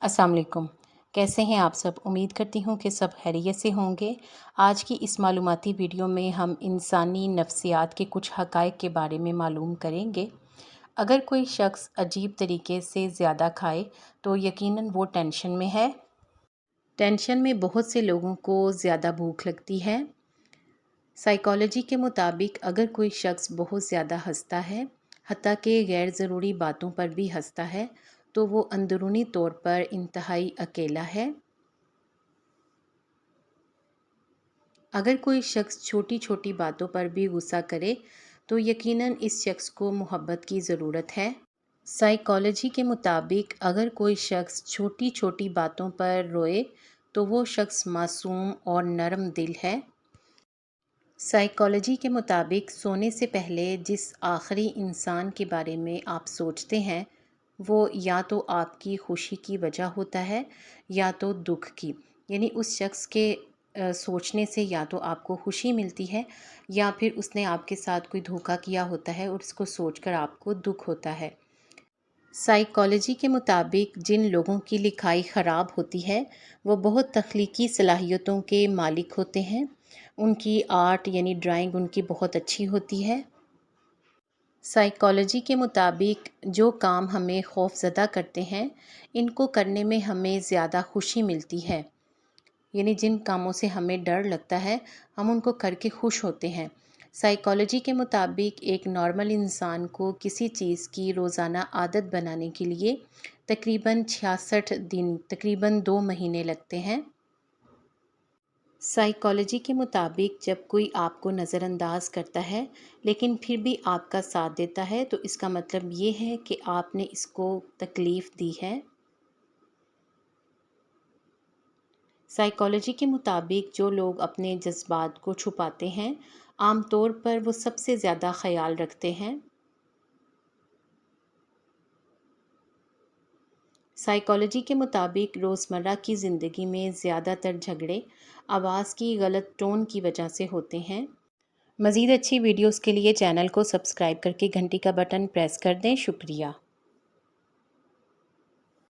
السلام علیکم۔ کیسے ہیں آپ سب؟ امید کرتی ہوں کہ سب خیریت سے ہوں گے۔ آج کی اس معلوماتی ویڈیو میں ہم انسانی نفسیات کے کچھ حقائق کے بارے میں معلوم کریں گے۔ اگر کوئی شخص عجیب طریقے سے زیادہ کھائے تو یقیناً وہ ٹینشن میں ہے۔ ٹینشن میں بہت سے لوگوں کو زیادہ بھوک لگتی ہے۔ سائیکالوجی کے مطابق اگر کوئی شخص بہت زیادہ ہنستا ہے، حتیٰ کہ غیر ضروری باتوں پر بھی ہنستا ہے، تو وہ اندرونی طور پر انتہائی اکیلا ہے۔ اگر کوئی شخص چھوٹی چھوٹی باتوں پر بھی غصہ کرے تو یقیناً اس شخص کو محبت کی ضرورت ہے۔ سائیکالوجی کے مطابق اگر کوئی شخص چھوٹی چھوٹی باتوں پر روئے تو وہ شخص معصوم اور نرم دل ہے۔ سائیکالوجی کے مطابق سونے سے پہلے جس آخری انسان کے بارے میں آپ سوچتے ہیں وہ یا تو آپ کی خوشی کی وجہ ہوتا ہے یا تو دکھ کی، یعنی اس شخص کے سوچنے سے یا تو آپ کو خوشی ملتی ہے یا پھر اس نے آپ کے ساتھ کوئی دھوکہ کیا ہوتا ہے اور اس کو سوچ کر آپ کو دکھ ہوتا ہے۔ سائیکالوجی کے مطابق جن لوگوں کی لکھائی خراب ہوتی ہے وہ بہت تخلیقی صلاحیتوں کے مالک ہوتے ہیں۔ ان کی آرٹ یعنی ڈرائنگ ان کی بہت اچھی ہوتی ہے۔ سائیکالوجی کے مطابق جو کام ہمیں خوف زدہ کرتے ہیں ان کو کرنے میں ہمیں زیادہ خوشی ملتی ہے، یعنی جن کاموں سے ہمیں ڈر لگتا ہے ہم ان کو کر کے خوش ہوتے ہیں۔ سائیکالوجی کے مطابق ایک نارمل انسان کو کسی چیز کی روزانہ عادت بنانے کے لیے تقریباً 66 دن، تقریباً 2 مہینے لگتے ہیں۔ سائیکالوجی کے مطابق جب کوئی آپ کو نظر انداز کرتا ہے لیکن پھر بھی آپ کا ساتھ دیتا ہے تو اس کا مطلب یہ ہے کہ آپ نے اس کو تکلیف دی ہے۔ سائیکالوجی کے مطابق جو لوگ اپنے جذبات کو چھپاتے ہیں عام طور پر وہ سب سے زیادہ خیال رکھتے ہیں۔ سائیکالوجی کے مطابق روزمرہ کی زندگی میں زیادہ تر جھگڑے آواز کی غلط ٹون کی وجہ سے ہوتے ہیں۔ مزید اچھی ویڈیوز کے لیے چینل کو سبسکرائب کر کے گھنٹی کا بٹن پریس کر دیں۔ شکریہ۔